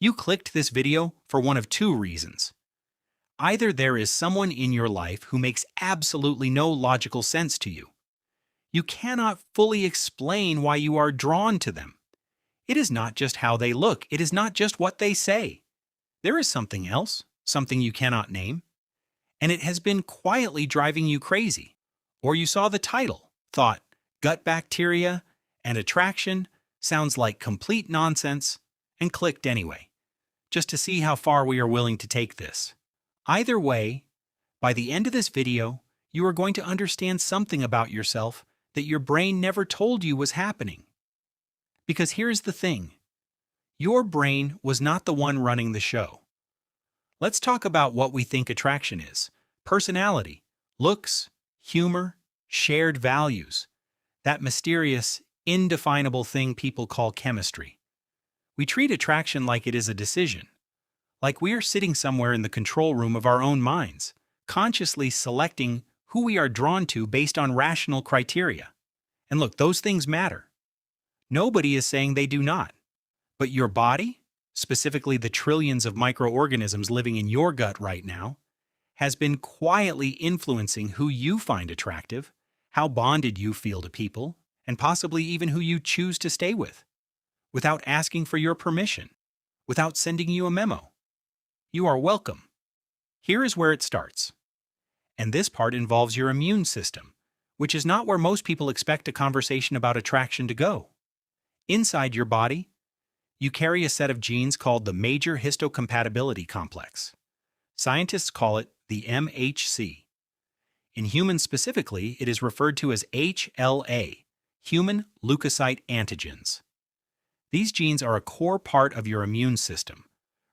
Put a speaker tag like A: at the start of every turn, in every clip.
A: You clicked this video for one of two reasons. Either there is someone in your life who makes absolutely no logical sense to you. You cannot fully explain why you are drawn to them. It is not just how they look, it is not just what they say. There is something else, something you cannot name, and it has been quietly driving you crazy. Or you saw the title, thought, gut bacteria and attraction sounds like complete nonsense, and clicked anyway, just to see how far we are willing to take this. Either way, by the end of this video, you are going to understand something about yourself that your brain never told you was happening. Because here's the thing. Your brain was not the one running the show. Let's talk about what we think attraction is. Personality, looks, humor, shared values. That mysterious, indefinable thing people call chemistry. We treat attraction like it is a decision. Like we are sitting somewhere in the control room of our own minds, consciously selecting who we are drawn to based on rational criteria. And look, those things matter. Nobody is saying they do not. But your body, specifically the trillions of microorganisms living in your gut right now, has been quietly influencing who you find attractive, how bonded you feel to people, and possibly even who you choose to stay with, without asking for your permission, without sending you a memo. You are welcome. Here is where it starts. And this part involves your immune system, which is not where most people expect a conversation about attraction to go. Inside your body, you carry a set of genes called the major histocompatibility complex. Scientists call it the MHC. In humans specifically, it is referred to as HLA, human leukocyte antigens. These genes are a core part of your immune system,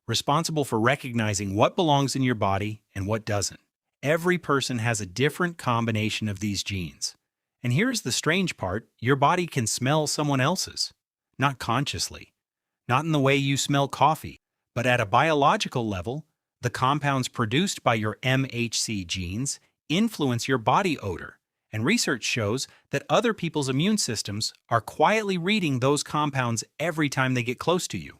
A: responsible for recognizing what belongs in your body and what doesn't. Every person has a different combination of these genes. And here's the strange part, your body can smell someone else's. Not consciously, not in the way you smell coffee, but at a biological level, the compounds produced by your MHC genes influence your body odor, and research shows that other people's immune systems are quietly reading those compounds every time they get close to you.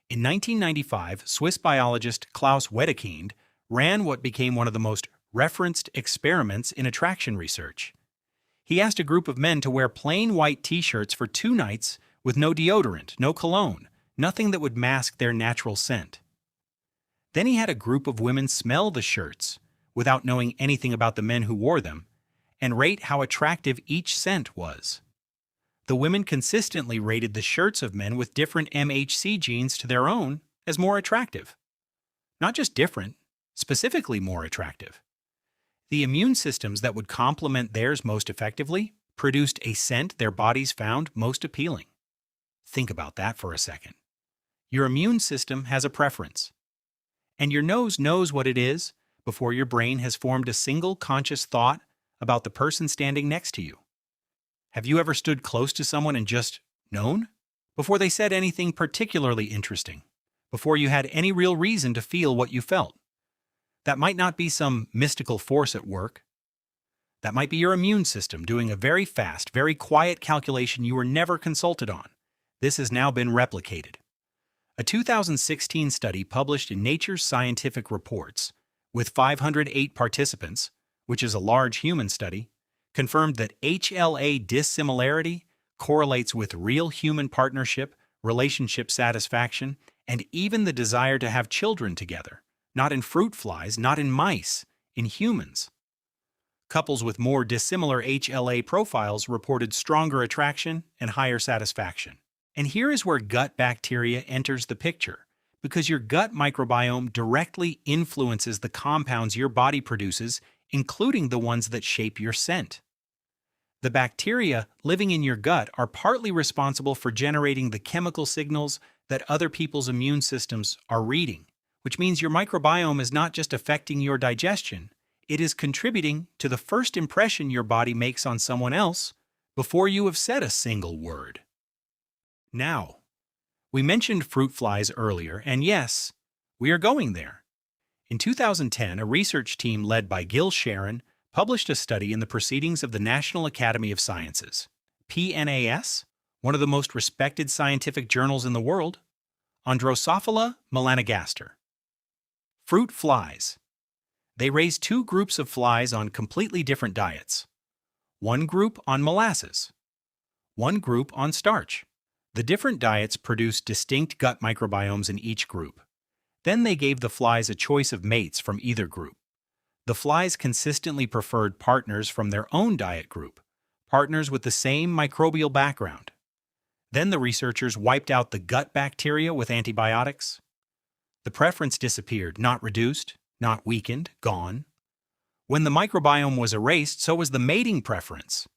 A: In 1995, Swiss biologist Klaus Wedekind ran what became one of the most referenced experiments in attraction research. He asked a group of men to wear plain white t-shirts for 2 nights with no deodorant, no cologne, nothing that would mask their natural scent. Then he had a group of women smell the shirts, without knowing anything about the men who wore them, and rate how attractive each scent was. The women consistently rated the shirts of men with different MHC genes to their own as more attractive. Not just different, specifically more attractive. The immune systems that would complement theirs most effectively produced a scent their bodies found most appealing. Think about that for a second. Your immune system has a preference. And your nose knows what it is before your brain has formed a single conscious thought about the person standing next to you. Have you ever stood close to someone and just known? Before they said anything particularly interesting, before you had any real reason to feel what you felt. That might not be some mystical force at work. That might be your immune system doing a very fast, very quiet calculation you were never consulted on. This has now been replicated. A 2016 study published in Nature's Scientific Reports with 508 participants, which is a large human study, confirmed that HLA dissimilarity correlates with real human partnership, relationship satisfaction, and even the desire to have children together. Not in fruit flies, not in mice, in humans. Couples with more dissimilar HLA profiles reported stronger attraction and higher satisfaction. And here is where gut bacteria enters the picture, because your gut microbiome directly influences the compounds your body produces, including the ones that shape your scent. The bacteria living in your gut are partly responsible for generating the chemical signals that other people's immune systems are reading, which means your microbiome is not just affecting your digestion, it is contributing to the first impression your body makes on someone else before you have said a single word. Now, we mentioned fruit flies earlier, and yes, we are going there. In 2010, a research team led by Gil Sharon published a study in the Proceedings of the National Academy of Sciences, PNAS, one of the most respected scientific journals in the world, on Drosophila melanogaster. Fruit flies. They raised two groups of flies on completely different diets. One group on molasses, one group on starch. The different diets produced distinct gut microbiomes in each group. Then they gave the flies a choice of mates from either group. The flies consistently preferred partners from their own diet group, partners with the same microbial background. Then the researchers wiped out the gut bacteria with antibiotics. The preference disappeared, not reduced, not weakened, gone. When the microbiome was erased, so was the mating preference.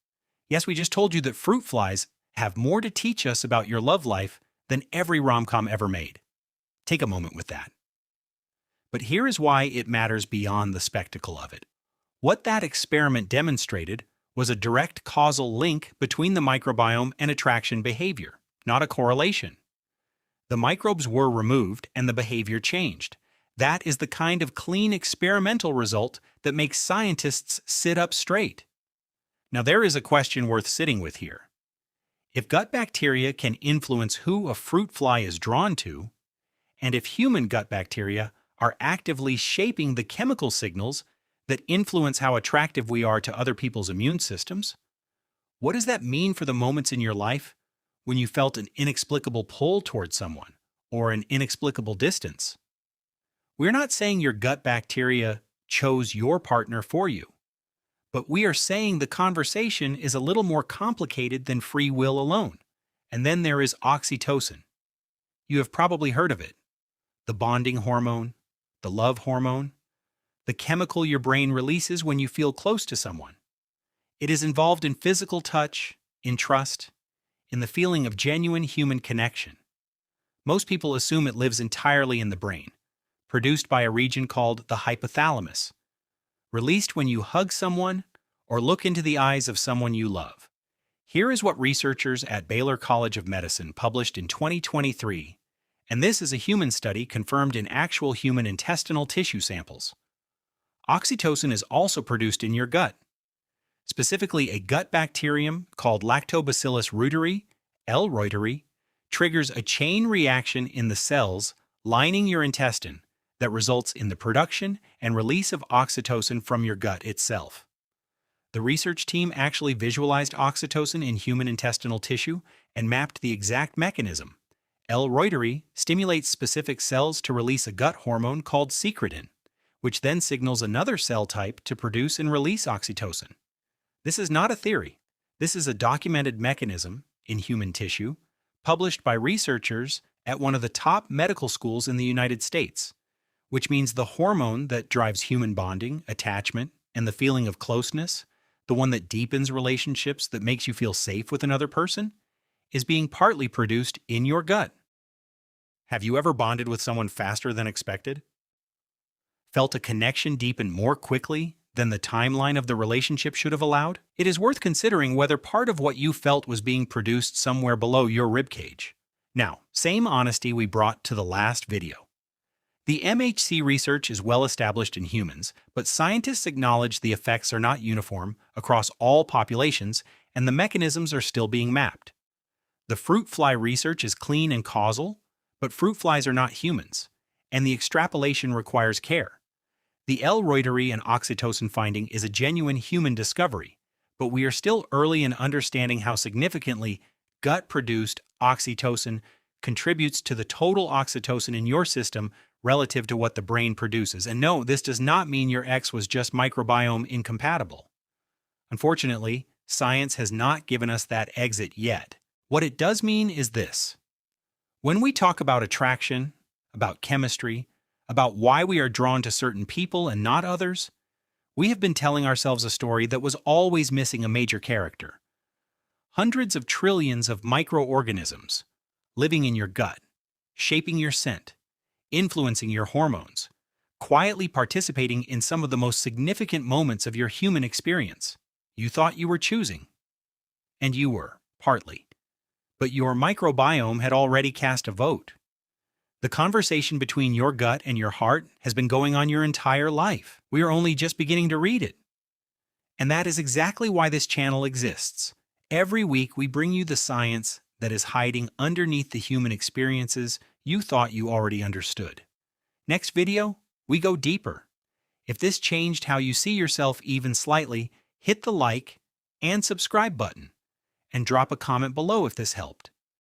A: Yes, we just told you that fruit flies have more to teach us about your love life than every rom-com ever made. Take a moment with that. But here is why it matters beyond the spectacle of it. What that experiment demonstrated was a direct causal link between the microbiome and attraction behavior, not a correlation. The microbes were removed and the behavior changed. That is the kind of clean experimental result that makes scientists sit up straight. Now there is a question worth sitting with here. If gut bacteria can influence who a fruit fly is drawn to, and if human gut bacteria are actively shaping the chemical signals that influence how attractive we are to other people's immune systems, what does that mean for the moments in your life when you felt an inexplicable pull toward someone or an inexplicable distance? We're not saying your gut bacteria chose your partner for you, but we are saying the conversation is a little more complicated than free will alone. And then there is oxytocin. You have probably heard of it. The bonding hormone, the love hormone, the chemical your brain releases when you feel close to someone. It is involved in physical touch, in trust, in the feeling of genuine human connection. Most people assume it lives entirely in the brain, produced by a region called the hypothalamus, released when you hug someone or look into the eyes of someone you love. Here is what researchers at Baylor College of Medicine published in 2023, and this is a human study confirmed in actual human intestinal tissue samples. Oxytocin is also produced in your gut. Specifically, a gut bacterium called Lactobacillus reuteri, L. reuteri, triggers a chain reaction in the cells lining your intestine that results in the production and release of oxytocin from your gut itself. The research team actually visualized oxytocin in human intestinal tissue and mapped the exact mechanism. L. reuteri stimulates specific cells to release a gut hormone called secretin, which then signals another cell type to produce and release oxytocin. This is not a theory. This is a documented mechanism in human tissue, published by researchers at one of the top medical schools in the United States, which means the hormone that drives human bonding, attachment, and the feeling of closeness, the one that deepens relationships, that makes you feel safe with another person, is being partly produced in your gut. Have you ever bonded with someone faster than expected? Felt a connection deepen more quickly than the timeline of the relationship should have allowed? It is worth considering whether part of what you felt was being produced somewhere below your ribcage. Now, same honesty we brought to the last video. The MHC research is well established in humans, but scientists acknowledge the effects are not uniform across all populations and the mechanisms are still being mapped. The fruit fly research is clean and causal, but fruit flies are not humans, and the extrapolation requires care. The L. reuteri and oxytocin finding is a genuine human discovery, but we are still early in understanding how significantly gut-produced oxytocin contributes to the total oxytocin in your system relative to what the brain produces. And no, this does not mean your ex was just microbiome incompatible. Unfortunately, science has not given us that exit yet. What it does mean is this. When we talk about attraction, about chemistry, about why we are drawn to certain people and not others, we have been telling ourselves a story that was always missing a major character. Hundreds of trillions of microorganisms living in your gut, shaping your scent, influencing your hormones, quietly participating in some of the most significant moments of your human experience. You thought you were choosing. And you were, partly. But your microbiome had already cast a vote. The conversation between your gut and your heart has been going on your entire life. We are only just beginning to read it. And that is exactly why this channel exists. Every week we bring you the science that is hiding underneath the human experiences you thought you already understood. Next video, we go deeper. If this changed how you see yourself even slightly, hit the like and subscribe button, and drop a comment below if this helped.